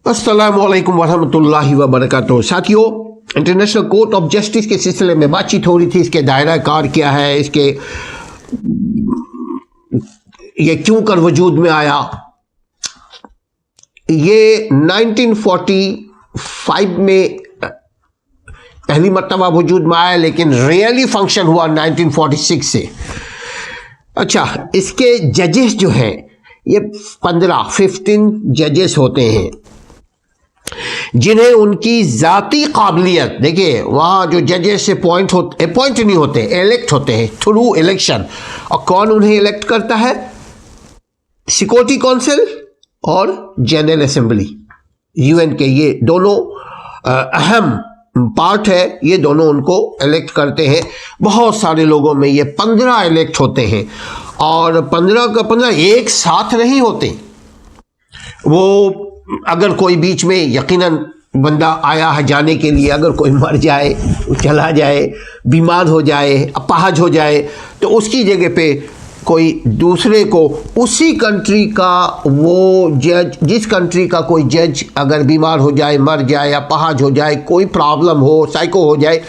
अस्सलामु अलैकुम वरहमतुल्लाहि वबरकातुहू। साथियों, इंटरनेशनल कोर्ट ऑफ जस्टिस के सिलसिले में बातचीत हो रही थी। इसके दायरा कार क्या है, इसके ये क्यों कर वजूद में आया। ये 1945 में पहली मर्तबा वजूद में आया, लेकिन रियली फंक्शन हुआ 1946 से। अच्छा, इसके जजेस जो हैं ये 15 जजेस होते हैं, जिन्हें उनकी ज़ाती काबिलियत, देखिए वहाँ जो जजेस अपॉइंट नहीं होते, इलेक्ट होते हैं थ्रू इलेक्शन। और कौन उन्हें इलेक्ट करता है? सिक्योरिटी काउंसिल और जनरल असेंबली, यूएन के ये दोनों अहम पार्ट है। ये दोनों उनको इलेक्ट करते हैं। बहुत सारे लोगों में ये 15 इलेक्ट होते हैं, और 15 का 15 एक साथ नहीं होते। वो अगर कोई बीच में यकीनन बंदा आया है जाने के लिए, अगर कोई मर जाए, चला जाए, बीमार हो जाए, अपाहज हो जाए, तो उसकी जगह पे कोई दूसरे को, उसी कंट्री का वो जज, जिस कंट्री का कोई जज अगर बीमार हो जाए, मर जाए, अपाहज हो जाए, कोई प्रॉब्लम हो, साइको हो जाए,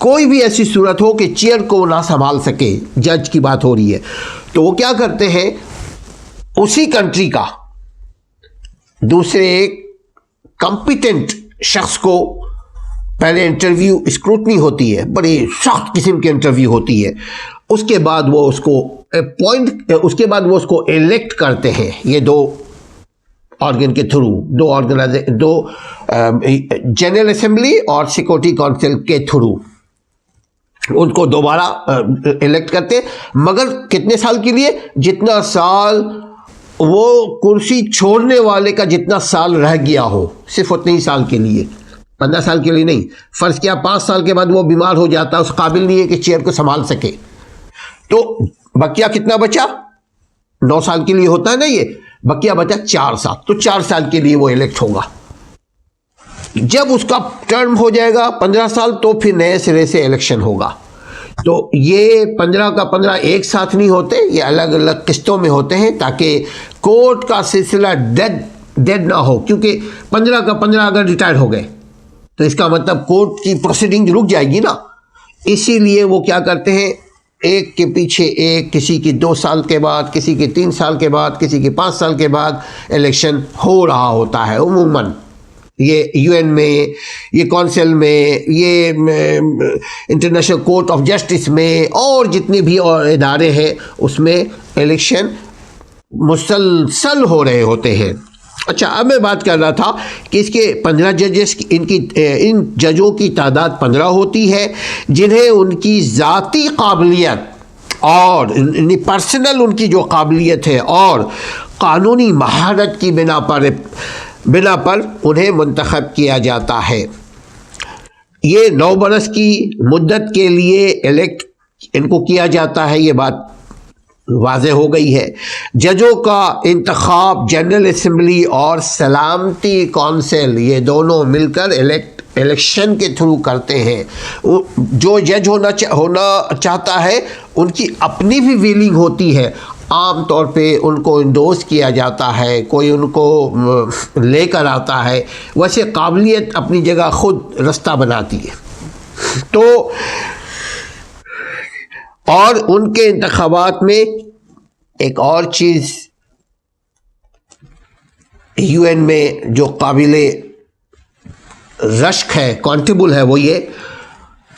कोई भी ऐसी सूरत हो कि चेयर को ना संभाल सके, जज की बात हो रही है, तो वो क्या करते हैं, उसी कंट्री का दूसरे एक कॉम्पिटेंट शख्स को पहले इंटरव्यू, स्क्रूटनी होती है, बड़ी सख्त किस्म की इंटरव्यू होती है। उसके बाद वो उसको उसके बाद वो उसको इलेक्ट करते हैं। ये दो ऑर्गन के थ्रू, दो जनरल असेंबली और सिक्योरिटी काउंसिल के थ्रू उनको दोबारा इलेक्ट करते, मगर कितने साल के लिए? जितना साल वो कुर्सी छोड़ने वाले का जितना साल रह गया हो, सिर्फ उतने ही साल के लिए, 15 साल के लिए नहीं। फर्ज किया 5 साल के बाद वो बीमार हो जाता, उस काबिल नहीं है कि चेयर को संभाल सके, तो बकिया कितना बचा? 9 साल के लिए होता है ना, ये बकिया बचा 4 साल, तो 4 साल के लिए वो इलेक्ट होगा। जब उसका टर्म हो जाएगा 15 साल, तो फिर नए सिरे से इलेक्शन होगा। तो ये 15 का 15 एक साथ नहीं होते, ये अलग अलग किस्तों में होते हैं, ताकि कोर्ट का सिलसिला डेड ना हो। क्योंकि 15 का 15 अगर रिटायर हो गए तो इसका मतलब कोर्ट की प्रोसीडिंग रुक जाएगी ना। इसीलिए वो क्या करते हैं, एक के पीछे एक, किसी की 2 साल के बाद, किसी के 3 साल के बाद, किसी के 5 साल के बाद इलेक्शन हो रहा होता है। उमूमन ये यूएन में, ये काउंसिल में, ये इंटरनेशनल कोर्ट ऑफ जस्टिस में, और जितने भी और इदारे हैं उसमें इलेक्शन मुसलसल हो रहे होते हैं। अच्छा, अब मैं बात कर रहा था कि इसके 15 जजेस, इन जजों की तादाद 15 होती है, जिन्हें उनकी ज़ाती काबिलियत और पर्सनल उनकी जो काबिलियत है और कानूनी महारत की बिना पर उन्हें मुंतखब किया जाता है। ये 9 बरस की मुद्दत के लिए इलेक्ट इनको किया जाता है, ये बात वाज़े हो गई है। जजों का इंतखाब जनरल असेंबली और सलामती काउंसिल, ये दोनों मिलकर इलेक्शन के थ्रू करते हैं। जो जज होना चाहता है, उनकी अपनी भी विलिंग होती है। आम तौर पे उनको इंडोर्स किया जाता है, कोई उनको लेकर आता है। वैसे काबिलियत अपनी जगह खुद रास्ता बनाती है। तो और उनके इंतखाबात में एक और चीज़ यूएन में जो काबिले रश्क है, काउंटेबल है, वो ये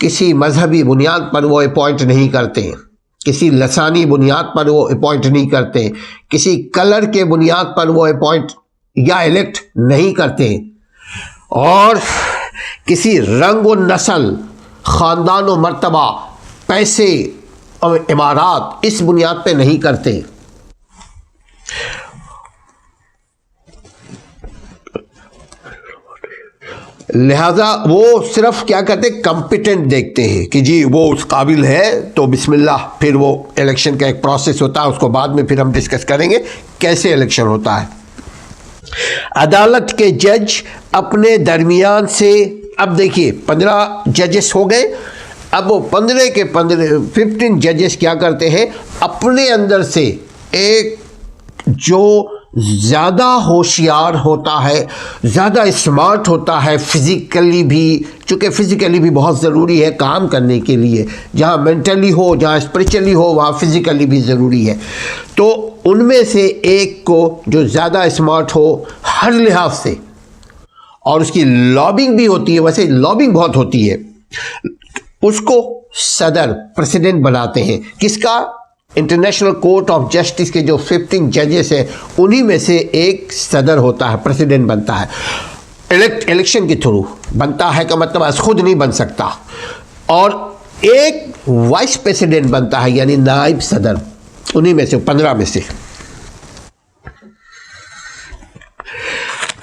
किसी मजहबी बुनियाद पर वो अपॉइंट नहीं करते, किसी लसानी बुनियाद पर वो अपॉइंट नहीं करते, किसी कलर के बुनियाद पर वो अपॉइंट या इलेक्ट नहीं करते, और किसी रंग व नस्ल, ख़ानदान व मर्तबा, पैसे और इमारात, इस बुनियाद पे नहीं करते। लिहाजा वो सिर्फ क्या करते, कॉम्पिटेंट देखते हैं कि जी वो उस काबिल है, तो बिस्मिल्लाह, फिर वो इलेक्शन का एक प्रोसेस होता है, उसको बाद में फिर हम डिस्कस करेंगे कैसे इलेक्शन होता है। अदालत के जज अपने दरमियान से, अब देखिए 15 जजेस हो गए, अब वो 15 के 15 जजेस क्या करते हैं, अपने अंदर से एक जो ज़्यादा होशियार होता है, ज़्यादा स्मार्ट होता है फिज़िकली भी, चूँकि फ़िज़िकली भी बहुत ज़रूरी है काम करने के लिए, जहाँ मेंटली हो, जहाँ स्पिरिचुअली हो, वहाँ फिज़िकली भी ज़रूरी है। तो उनमें से एक को जो ज़्यादा स्मार्ट हो हर लिहाज से, और उसकी लॉबिंग भी होती है, वैसे लॉबिंग बहुत होती है, उसको सदर प्रेसिडेंट बनाते हैं। किसका? इंटरनेशनल कोर्ट ऑफ जस्टिस के जो 15 जजेस हैं उन्हीं में से एक सदर होता है, प्रेसिडेंट बनता है। इलेक्शन के थ्रू बनता है का मतलब खुद नहीं बन सकता। और एक वाइस प्रेसिडेंट बनता है, यानी नायब सदर, उन्हीं में से 15 में से।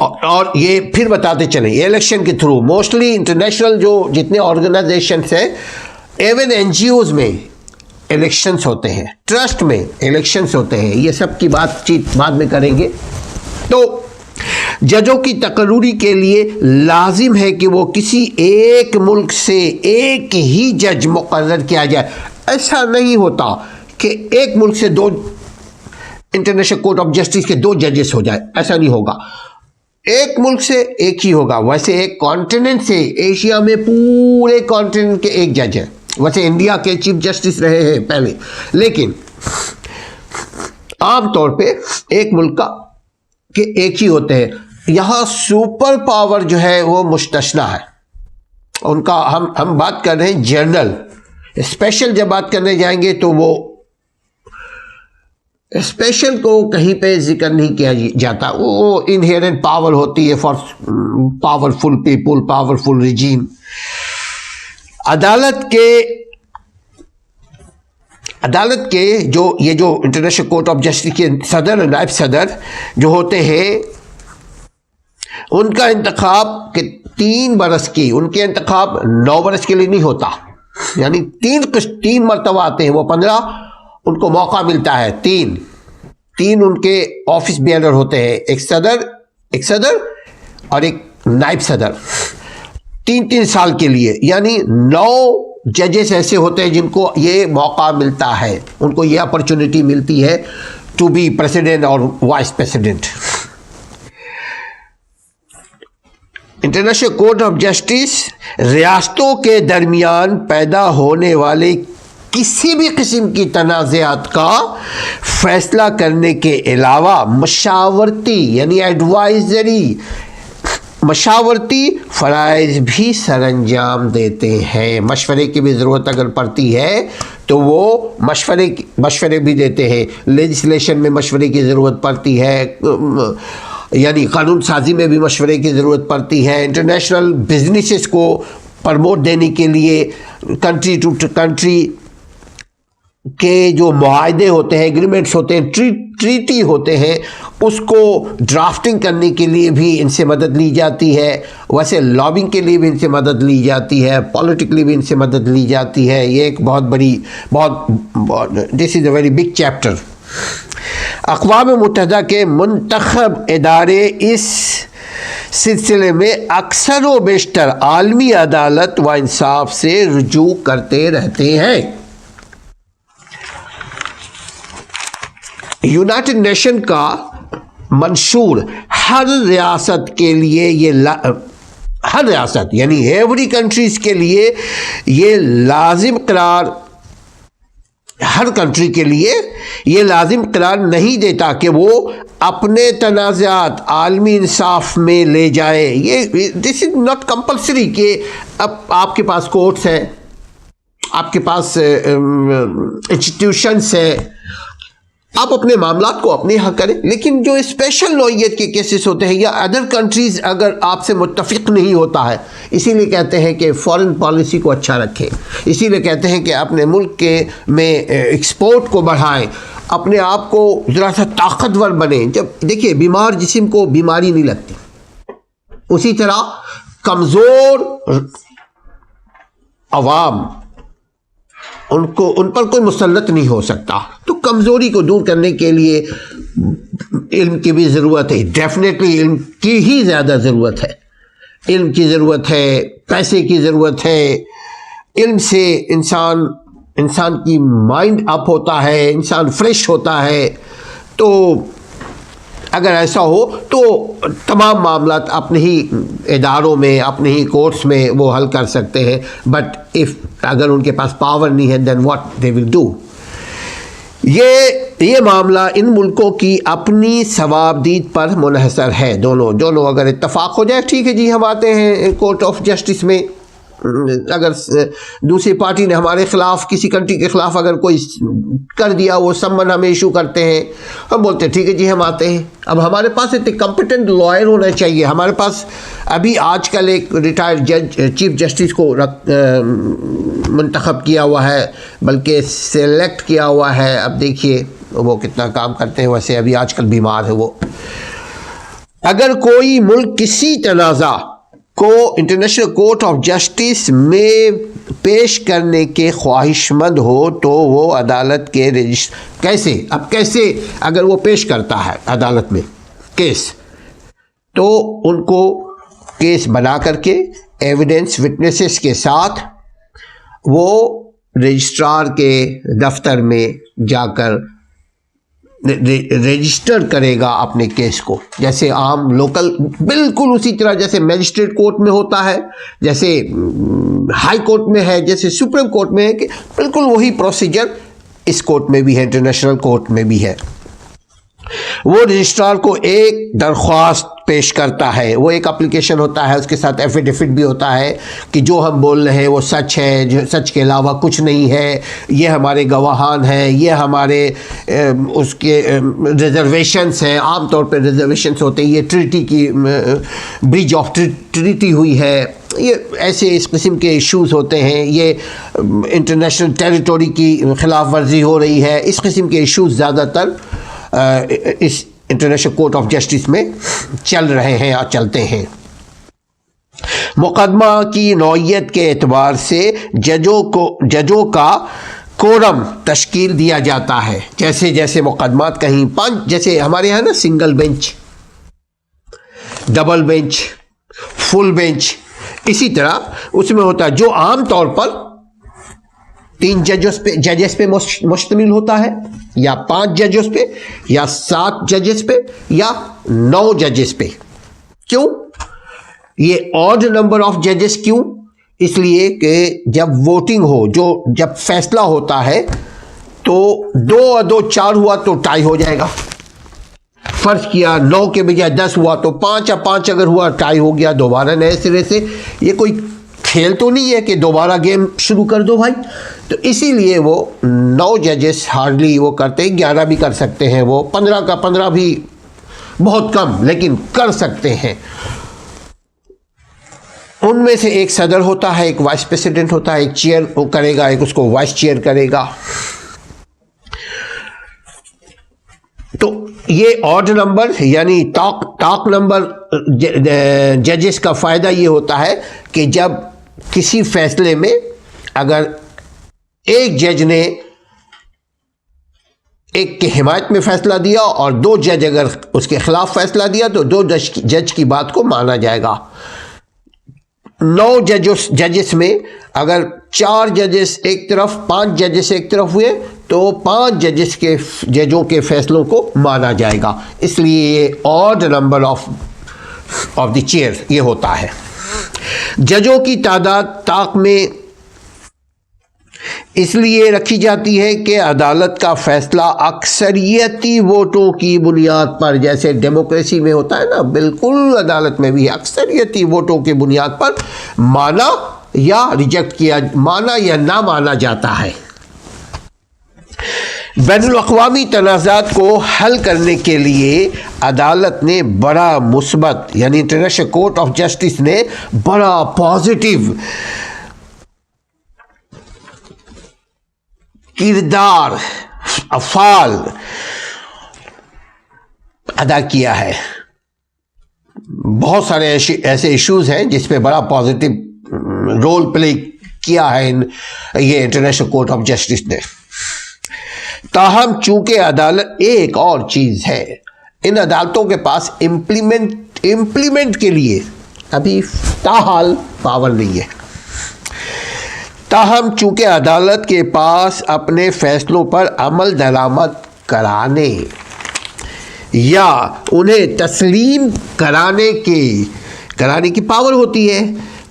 और ये फिर बताते चले, ये इलेक्शन के थ्रू मोस्टली इंटरनेशनल जो जितने ऑर्गेनाइजेशंस हैं, इवन एनजीओज में इलेक्शंस होते हैं, ट्रस्ट में इलेक्शंस होते हैं, ये सब की बातचीत बाद में करेंगे। तो जजों की तकर्री के लिए लाजिम है कि वो किसी एक मुल्क से एक ही जज मुकर्रर किया जाए। ऐसा नहीं होता कि एक मुल्क से दो, इंटरनेशनल कोर्ट ऑफ जस्टिस के 2 जजेस हो जाए, ऐसा नहीं होगा। एक मुल्क से एक ही होगा। वैसे एक कॉन्टिनेंट से, एशिया में पूरे कॉन्टिनेंट के एक जज है, वैसे इंडिया के चीफ जस्टिस रहे हैं पहले, लेकिन आमतौर पे एक मुल्क का के एक ही होते हैं। यहाँ सुपर पावर जो है वो मुस्तस्ना है उनका। हम बात कर रहे हैं जनरल, स्पेशल जब बात करने जाएंगे तो वो स्पेशल को कहीं पे जिक्र नहीं किया जाता। वो इनहेरेंट पावर होती है for powerful people, powerful regime. अदालत के जो इंटरनेशनल कोर्ट ऑफ जस्टिस के सदर और नायब सदर जो होते हैं, उनका इंतखाब के 3 बरस की, उनके इंतखाब 9 बरस के लिए नहीं होता, यानी 3 मरतबा आते हैं वो। 15 उनको मौका मिलता है। 3 उनके ऑफिस बेयरर होते हैं, एक सदर और एक नायब सदर, 3 साल के लिए। यानी 9 जजेस ऐसे होते हैं जिनको ये मौका मिलता है, उनको ये अपॉर्चुनिटी मिलती है टू बी प्रेसिडेंट और vice president. International court of justice रियासतों के दरमियान पैदा होने वाले किसी भी किस्म की तनाज़ात का फैसला करने के अलावा मशावरती यानी मशावरती फ़राइज़ भी सरअंजाम देते हैं। मशवरे की भी ज़रूरत अगर पड़ती है तो वो मशवरे भी देते हैं। लेजिस्लेशन में मशवरे की ज़रूरत पड़ती है, यानी कानून साजी में भी मशवरे की ज़रूरत पड़ती है। इंटरनेशनल बिजनेसेस को प्रमोट देने के लिए कंट्री टू कंट्री के जो मुआहदे होते हैं, एग्रीमेंट्स होते हैं, ट्रीटी होते हैं, उसको ड्राफ्टिंग करने के लिए भी इनसे मदद ली जाती है। वैसे लॉबिंग के लिए भी इनसे मदद ली जाती है, पॉलिटिकली भी इनसे मदद ली जाती है। ये एक this is a very big chapter. अक़वाम मुत्तहिदा के मुंतखब इदारे इस सिलसिले में अक्सर व बेशतर आलमी अदालत व इंसाफ से रुजू करते रहते हैं। यूनाइटेड नेशन का मंशूर हर रियासत के लिए हर रियासत यानी एवरी कंट्रीज के लिए ये लाजिम करार, हर कंट्री के लिए ये लाजिम करार नहीं देता कि वो अपने तनाज़ात आलमी इंसाफ में ले जाए। ये दिस इज़ नॉट कंपल्सरी कि अब आपके पास कोर्ट्स हैं, आपके पास इंस्टीट्यूशंस हैं, आप अपने मामलात को अपने यहाँ करें। लेकिन जो स्पेशल नौइयत के केसेस होते हैं या अदर कंट्रीज़ अगर आपसे मुत्तफ़िक़ नहीं होता है, इसीलिए कहते हैं कि फ़ॉरेन पॉलिसी को अच्छा रखें, इसीलिए कहते हैं कि अपने मुल्क के में एक्सपोर्ट को बढ़ाएं, अपने आप को ज़रा सा ताकतवर बने। जब देखिए बीमार जिस्म को बीमारी नहीं लगती, उसी तरह कमज़ोर अवाम उन पर कोई मुसल्लत नहीं हो सकता। तो कमज़ोरी को दूर करने के लिए इल्म की भी ज़रूरत है, डेफिनेटली इल्म की ही ज़्यादा ज़रूरत है। इल्म की ज़रूरत है, पैसे की ज़रूरत है। इल्म से इंसान की माइंड अप होता है, इंसान फ्रेश होता है। तो अगर ऐसा हो तो तमाम मामला अपने ही इदारों में, अपने ही कोर्ट्स में वो हल कर सकते हैं। बट इफ़ अगर उनके पास पावर नहीं है, then what they will do. ये मामला इन मुल्कों की अपनी सवाबदीद पर मुनहसर है। दोनों अगर इत्तफाक हो जाए, ठीक है जी, हम आते हैं कोर्ट ऑफ जस्टिस में। अगर दूसरी पार्टी ने हमारे ख़िलाफ़, किसी कंट्री के ख़िलाफ़ अगर कोई कर दिया, वो सम्मन हमें इशू करते हैं, हम बोलते हैं ठीक है जी, हम आते हैं। अब हमारे पास एक कॉम्पिटेंट लॉयर होना चाहिए। हमारे पास अभी आजकल एक रिटायर्ड जज चीफ जस्टिस को मुंतखब किया हुआ है, बल्कि सेलेक्ट किया हुआ है। अब देखिए वो कितना काम करते हैं। वैसे अभी आजकल बीमार है वो। अगर कोई मुल्क किसी तनाज़ा को इंटरनेशनल कोर्ट ऑफ जस्टिस में पेश करने के ख्वाहिशमंद हो तो वो अदालत के कैसे अगर वो पेश करता है अदालत में केस, तो उनको केस बना करके एविडेंस विटनेसेस के साथ वो रजिस्ट्रार के दफ्तर में जाकर रजिस्टर करेगा अपने केस को, जैसे आम लोकल, बिल्कुल उसी तरह जैसे मैजिस्ट्रेट कोर्ट में होता है, जैसे हाई कोर्ट में है, जैसे सुप्रीम कोर्ट में है, कि बिल्कुल वही प्रोसीजर इस कोर्ट में भी है, इंटरनेशनल कोर्ट में भी है। वो रजिस्ट्रार को एक दरख्वास्त पेश करता है, वो एक एप्लीकेशन होता है, उसके साथ एफिडेविट भी होता है कि जो हम बोल रहे हैं वो सच है, जो सच के अलावा कुछ नहीं है, ये हमारे गवाहान हैं, ये हमारे उसके रिजर्वेशंस हैं। आम तौर पे रिजर्वेशंस होते हैं, ये ट्रीटी की ब्रीच ऑफ ट्रीटी हुई है, ये ऐसे इस किस्म के इश्यूज़ होते हैं, ये इंटरनेशनल टेरिटरी की खिलाफ वर्जी हो रही है। इस किस्म के इश्यूज़ ज़्यादातर इस इंटरनेशनल कोर्ट ऑफ जस्टिस में चल रहे हैं या चलते हैं। मुकदमा की नौइयत के एतबार से जजों का कोरम तश्कील दिया जाता है। जैसे जैसे मुकदमात कहीं 5, जैसे हमारे यहाँ ना single bench, double bench, full bench, इसी तरह उसमें होता है जो आम तौर पर 3 जजेस पे मुश्तमिल होता है, या 5 जजेस पे, या 7 जजेस पे, या 9 जजेस पे। क्यों ये ऑड नंबर ऑफ जजेस? क्यों? इसलिए कि जब वोटिंग हो, जब फैसला होता है, तो 2 और 2 4 हुआ तो टाई हो जाएगा। फर्ज किया 9 के बजाय 10 हुआ तो 5 या 5 अगर हुआ टाई हो गया, दोबारा नए सिरे से। ये कोई खेल तो नहीं है कि दोबारा गेम शुरू कर दो भाई। तो इसीलिए वो 9 जजेस हार्डली वो करते हैं, 11 भी कर सकते हैं, वो 15 का 15 भी बहुत कम, लेकिन कर सकते हैं। उनमें से एक सदर होता है, एक वाइस प्रेसिडेंट होता है, एक चेयर वो करेगा, एक उसको वाइस चेयर करेगा। तो ये ऑड नंबर यानी टॉक नंबर जजेस का फ़ायदा ये होता है कि जब किसी फैसले में अगर एक जज ने एक के हिमायत में फैसला दिया और 2 जज अगर उसके खिलाफ फैसला दिया, तो 2 जज की बात को माना जाएगा। 9 जजेस में अगर 4 जजेस एक तरफ, 5 जजेस एक तरफ हुए, तो 5 जजों के फैसलों को माना जाएगा। इसलिए ये odd number of the chair ये होता है। जजों की तादाद ताक में इसलिए रखी जाती है कि अदालत का फैसला अक्सरियती वोटों की बुनियाद पर, जैसे डेमोक्रेसी में होता है ना, बिल्कुल अदालत में भी अक्सरियती वोटों की बुनियाद पर माना या रिजेक्ट किया, माना या ना माना जाता है। बैनुल अक़वामी तनाज़ात को हल करने के लिए अदालत ने बड़ा मुस्बत, यानी इंटरनेशनल कोर्ट ऑफ जस्टिस ने बड़ा पॉजिटिव किरदार अफ़ाल अदा किया है। बहुत सारे ऐसे इश्यूज़ हैं जिस पे बड़ा पॉजिटिव रोल प्ले किया है ये इंटरनेशनल कोर्ट ऑफ जस्टिस ने। ताहम चूंकि अदालत एक और चीज़ है, इन अदालतों के पास इम्प्लीमेंट के लिए अभी ताहाल पावर नहीं है। ताहम चूंकि अदालत के पास अपने फैसलों पर अमल दरामद कराने या उन्हें तस्लीम कराने की पावर होती है,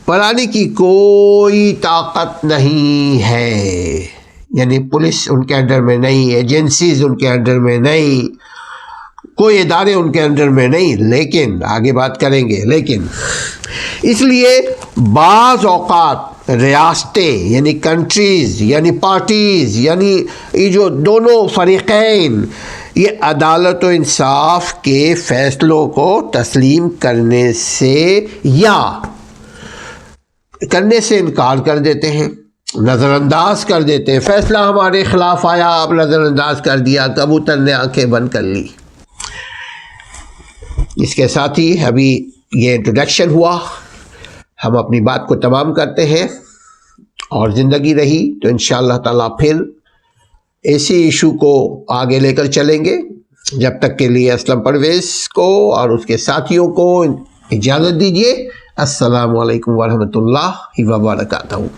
पढ़ाने की कोई ताकत नहीं है। यानी पुलिस उनके अंडर में नहीं, एजेंसीज उनके अंडर में नहीं, कोई इदारे उनके अंडर में नहीं। लेकिन आगे बात करेंगे, लेकिन इसलिए बाज़ औक़ात रियासतें यानी कंट्रीज़ यानी पार्टीज़ यानी ये जो दोनों फ़रीक़ैन ये अदालत व इंसाफ के फ़ैसलों को तस्लीम करने से या करने से इनकार कर देते हैं, नज़रअंदाज कर देते हैं। फ़ैसला हमारे ख़िलाफ़ आया, आप नज़रअंदाज कर दिया, कबूतर ने आंखें बंद कर ली। इसके साथ ही अभी ये इंट्रोडक्शन हुआ, हम अपनी बात को तमाम करते हैं और ज़िंदगी रही तो इंशाअल्लाह ताला फिर इसी इशू को आगे लेकर चलेंगे। जब तक के लिए असलम परवेज़ को और उसके साथियों को इजाज़त दीजिए। अस्सलामु अलैकुम वरहमतुल्लाहि व बरकातहू।